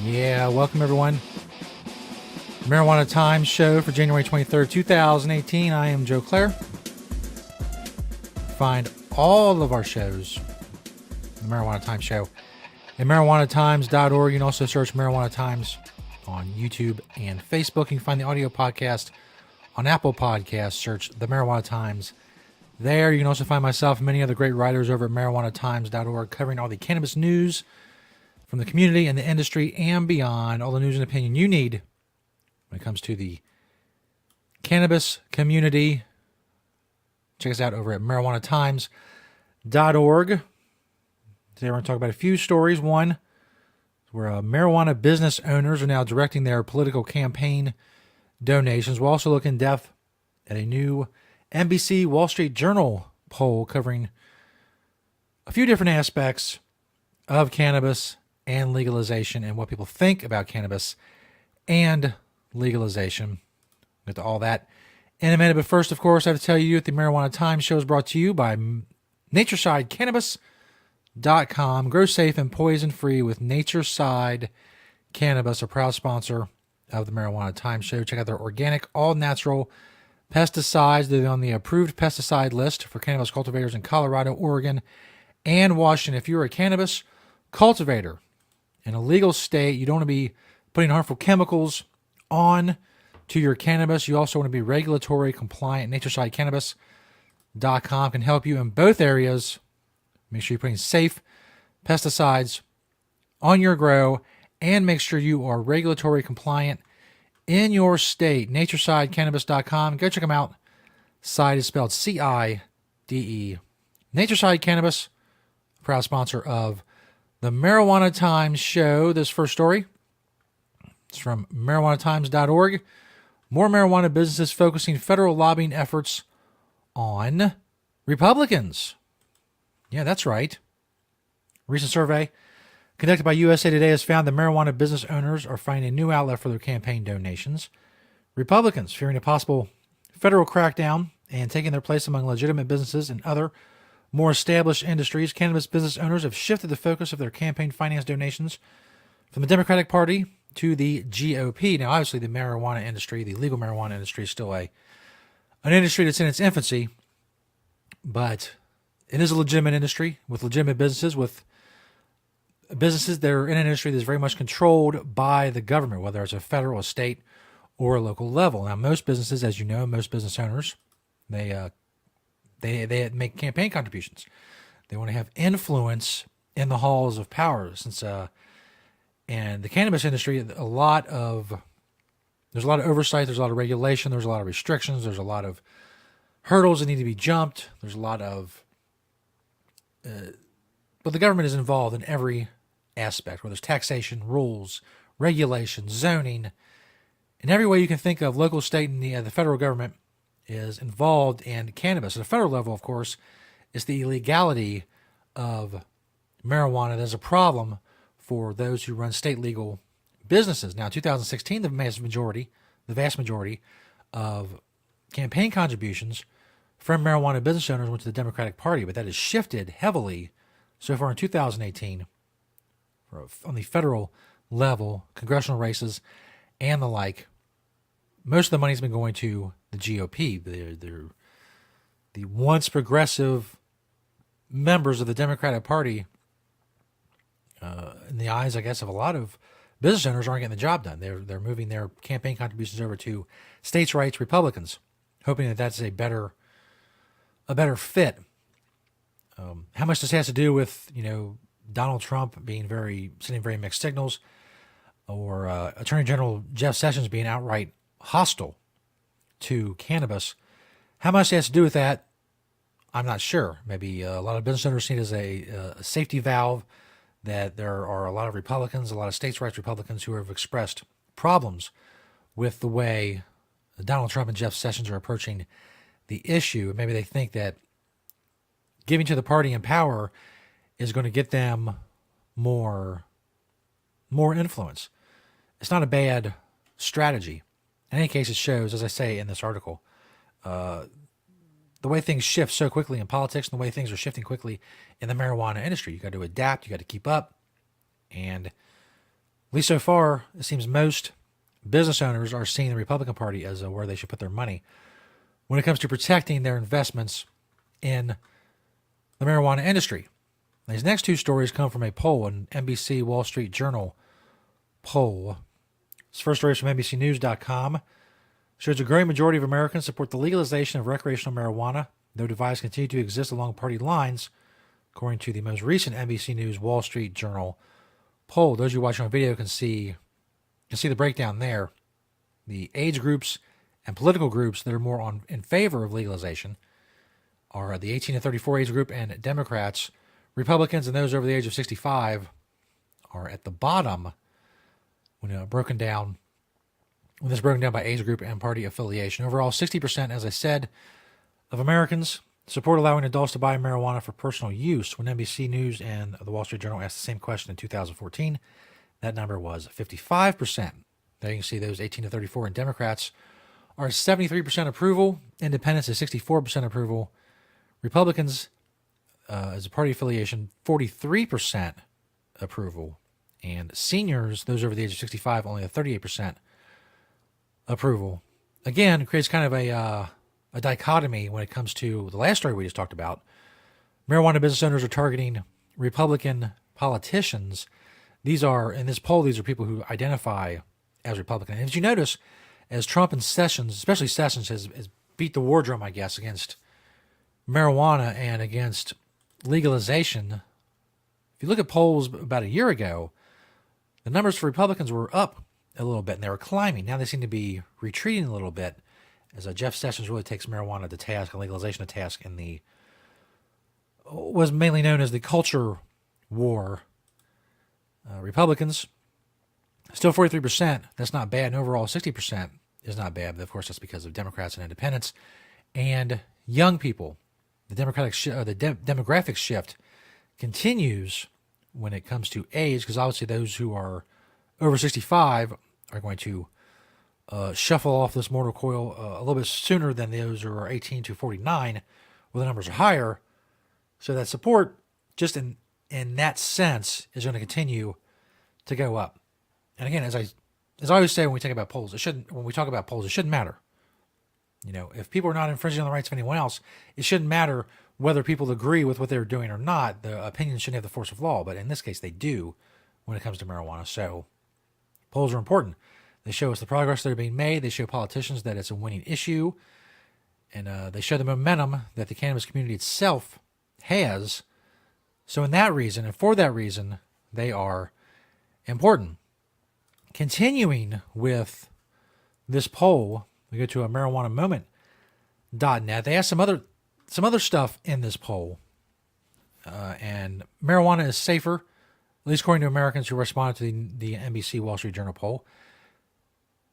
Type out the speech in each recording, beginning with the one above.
Yeah, welcome everyone. Marijuana Times show for January 23rd, 2018. I am Joe Klare. Find all of our shows, the Marijuana Times show, at marijuanatimes.org. You can also search Marijuana Times on YouTube and Facebook. You can find the audio podcast on Apple Podcasts. Search the Marijuana Times there. You can also find myself and many other great writers over at marijuanatimes.org covering all the cannabis news from the community and the industry and beyond, all the news and opinion you need when it comes to the cannabis community. Check us out over at marijuanatimes.org. Today we're going to talk about a few stories. One, where marijuana business owners are now directing their political campaign donations. We'll also look in depth at a new NBC Wall Street Journal poll covering a few different aspects of cannabis and legalization and what people think about cannabis and legalization. We'll get to all that in a minute. But first, of course, I have to tell you that the Marijuana Times show is brought to you by Natureside Cannabis.com. Grow safe and poison-free with Natureside Cannabis, a proud sponsor of the Marijuana Times show. Check out their organic, all-natural pesticides. They're on the approved pesticide list for cannabis cultivators in Colorado, Oregon, and Washington. If you're a cannabis cultivator in a legal state, you don't want to be putting harmful chemicals on to your cannabis. You also want to be regulatory compliant. Natureside Cannabis.com can help you in both areas. Make sure you're putting safe pesticides on your grow and make sure you are regulatory compliant in your state. Naturesidecannabis.com. Go check them out. Side is spelled C-I-D-E. Natureside Cannabis, proud sponsor of the Marijuana Times show. This first story is from marijuanatimes.org. More marijuana businesses focusing federal lobbying efforts on Republicans. Yeah, that's right. Recent survey conducted by USA Today has found that marijuana business owners are finding a new outlet for their campaign donations. Republicans, fearing a possible federal crackdown and taking their place among legitimate businesses and other more established industries, cannabis business owners have shifted the focus of their campaign finance donations from the Democratic Party to the GOP. Now, obviously, the marijuana industry, the legal marijuana industry, is still an industry that's in its infancy, but it is a legitimate industry with legitimate businesses, with businesses that are in an industry that's very much controlled by the government, whether it's a federal, a state, or a local level. Now, most businesses, as you know, most business owners, they make campaign contributions. They want to have influence in the halls of power. And the cannabis industry, there's a lot of oversight, there's a lot of regulation, there's a lot of restrictions, there's a lot of hurdles that need to be jumped. There's a lot of, but the government is involved in every aspect, whether it's taxation, rules, regulations, zoning, in every way you can think of. Local, state, and the federal government is involved in cannabis. At a federal level, of course, is the illegality of marijuana. There's a problem for those who run state legal businesses. Now, in 2016, the vast majority of campaign contributions from marijuana business owners went to the Democratic Party, but that has shifted heavily so far in 2018 on the federal level, congressional races and the like. Most of the money's been going to the GOP. They're the once progressive members of the Democratic Party. In the eyes, I guess, of a lot of business owners, aren't getting the job done. They're moving their campaign contributions over to states' rights Republicans, hoping that that's a better fit. How much this has to do with Donald Trump sending very mixed signals, or Attorney General Jeff Sessions being outright hostile to cannabis. How much it has to do with that, I'm not sure. Maybe a lot of business owners see it as a safety valve, that there are a lot of Republicans, a lot of states' rights Republicans who have expressed problems with the way Donald Trump and Jeff Sessions are approaching the issue. Maybe they think that giving to the party in power is going to get them more influence. It's not a bad strategy. In any case, it shows, as I say in this article, the way things shift so quickly in politics and the way things are shifting quickly in the marijuana industry. You got to adapt. You got to keep up. And least so far, it seems most business owners are seeing the Republican Party as where they should put their money when it comes to protecting their investments in the marijuana industry. These next two stories come from a poll, an NBC Wall Street Journal poll. This first story is from NBCNews.com. Shows a growing majority of Americans support the legalization of recreational marijuana, though divides continue to exist along party lines, according to the most recent NBC News Wall Street Journal poll. Those of you watching on video can see the breakdown there. The age groups and political groups that are more in favor of legalization are the 18 to 34 age group and Democrats. Republicans and those over the age of 65 are at the bottom when this is broken down by age group and party affiliation. Overall, 60%, as I said, of Americans support allowing adults to buy marijuana for personal use. When NBC News and the Wall Street Journal asked the same question in 2014, that number was 55%. There you can see those 18 to 34 and Democrats are 73% approval. Independents is 64% approval. Republicans, as a party affiliation, 43% approval. And seniors, those over the age of 65, only a 38% approval. Again, it creates kind of a dichotomy when it comes to the last story we just talked about. Marijuana business owners are targeting Republican politicians. These are, in this poll, these are people who identify as Republican. And as you notice, as Trump and Sessions, especially Sessions, has beat the war drum, I guess, against marijuana and against legalization, if you look at polls about a year ago, the numbers for Republicans were up a little bit and they were climbing. Now they seem to be retreating a little bit as Jeff Sessions really takes marijuana to task and legalization to task in the was mainly known as the culture war. Republicans, still 43%. That's not bad. And overall, 60% is not bad. But of course, that's because of Democrats and independents. And young people. The demographic shift continues when it comes to age, because obviously those who are over 65 are going to shuffle off this mortal coil a little bit sooner than those who are 18 to 49, where the numbers are higher. So that support, just in that sense, is going to continue to go up. And again, as I always say when we talk about polls, it shouldn't matter. You know, if people are not infringing on the rights of anyone else, it shouldn't matter whether people agree with what they're doing or not. The opinions shouldn't have the force of law, but in this case, they do when it comes to marijuana. So polls are important. They show us the progress that are being made. They show politicians that it's a winning issue, and they show the momentum that the cannabis community itself has. So in that reason, and for that reason, they are important. Continuing with this poll, we go to a marijuanamoment.net. They asked some other stuff in this poll. And marijuana is safer, at least according to Americans who responded to the NBC Wall Street Journal poll.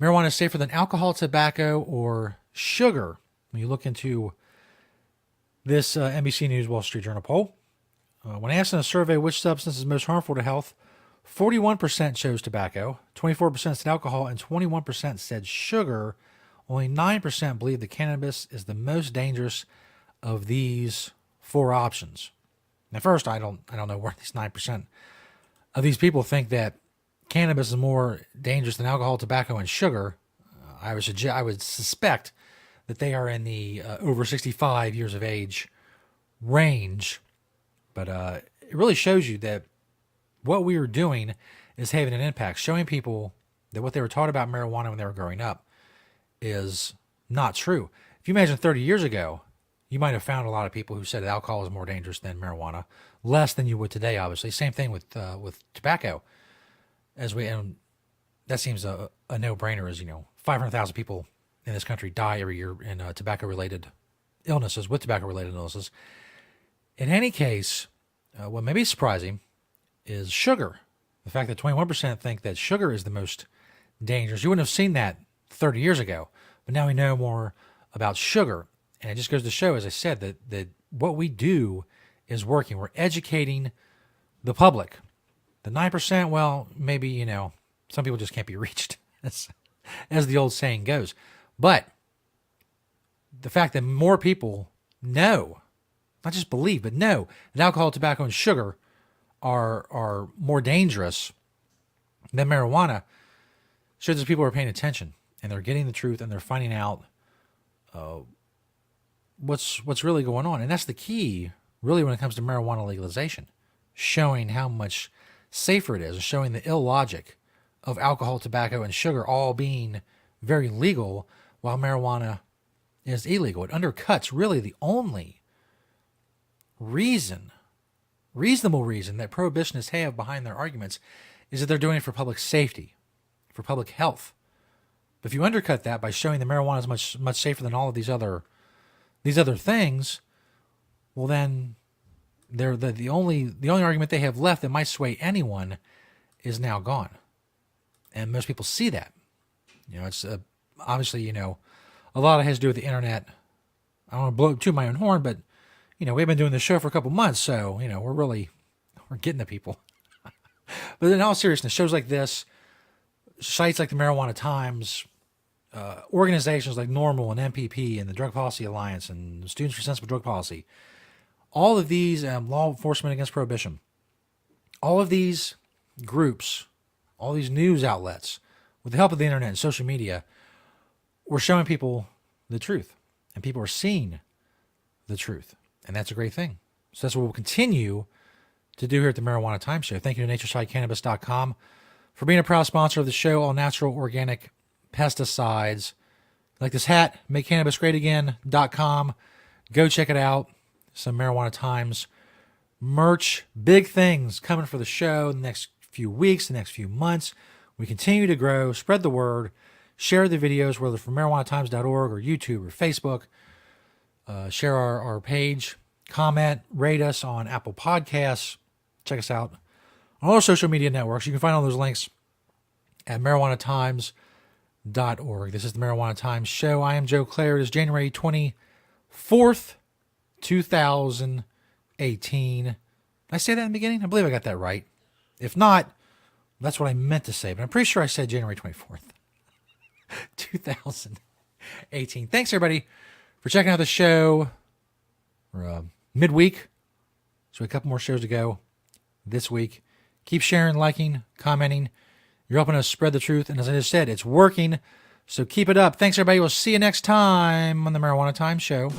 Marijuana is safer than alcohol, tobacco, or sugar. When you look into this NBC News Wall Street Journal poll, when asked in a survey which substance is most harmful to health, 41% chose tobacco, 24% said alcohol, and 21% said sugar. Only 9% believe that cannabis is the most dangerous of these four options. Now, first, I don't know where these 9% of these people think that cannabis is more dangerous than alcohol, tobacco, and sugar. I would suspect that they are in the over 65 years of age range. But it really shows you that what we are doing is having an impact, showing people that what they were taught about marijuana when they were growing up is not true. If you imagine 30 years ago, you might have found a lot of people who said alcohol is more dangerous than marijuana, less than you would today, obviously. Same thing with tobacco. And that seems a no-brainer, as 500,000 people in this country die every year in tobacco-related illnesses, with tobacco-related illnesses. In any case, what may be surprising is sugar. The fact that 21% think that sugar is the most dangerous. You wouldn't have seen that 30 years ago, but now we know more about sugar. And it just goes to show, as I said, that what we do is working. We're educating the public. The 9%, well, maybe, some people just can't be reached, as the old saying goes. But the fact that more people know, not just believe, but know that alcohol, tobacco, and sugar are more dangerous Then marijuana shows that people are paying attention and they're getting the truth and they're finding out what's really going on. And that's the key, really, when it comes to marijuana legalization, showing how much safer it is and showing the illogic of alcohol, tobacco, and sugar all being very legal while marijuana is illegal. It undercuts really the only reasonable reason that prohibitionists have behind their arguments is that they're doing it for public safety, for public health. But if you undercut that by showing that marijuana is much safer than all of these other things, well then the only argument they have left that might sway anyone is now gone. And most people see that. It's obviously, a lot of it has to do with the internet. I don't want to blow to my own horn, but, we've been doing this show for a couple months, so, we're getting the people. But in all seriousness, shows like this, sites like the Marijuana Times, organizations like NORML and MPP and the Drug Policy Alliance and Students for Sensible Drug Policy, all of these, law enforcement against prohibition, all of these groups, all these news outlets, with the help of the internet and social media, we're showing people the truth. And people are seeing the truth. And that's a great thing. So that's what we'll continue to do here at the Marijuana Time Show. Thank you to NatureSideCannabis.com for being a proud sponsor of the show. All natural, organic pesticides. Like this hat, MakeCannabisGreatAgain.com. Go check it out. Some Marijuana Times merch. Big things coming for the show in the next few weeks, the next few months. We continue to grow, spread the word, share the videos, whether from marijuanatimes.org or YouTube or Facebook. Share our page, comment, rate us on Apple Podcasts. Check us out on all social media networks. You can find all those links at marijuanatimes.org. This is the Marijuana Times Show. I am Joe Klare. It is January 24th, 2018. Did I say that in the beginning? I believe I got that right. If not, that's what I meant to say, but I'm pretty sure I said January 24th, 2018. Thanks, everybody, for checking out the show. We're midweek, so a couple more shows to go this week. Keep sharing, liking, commenting. You're helping us spread the truth, and as I just said, it's working, so keep it up. Thanks, everybody. We'll see you next time on the Marijuana Time Show.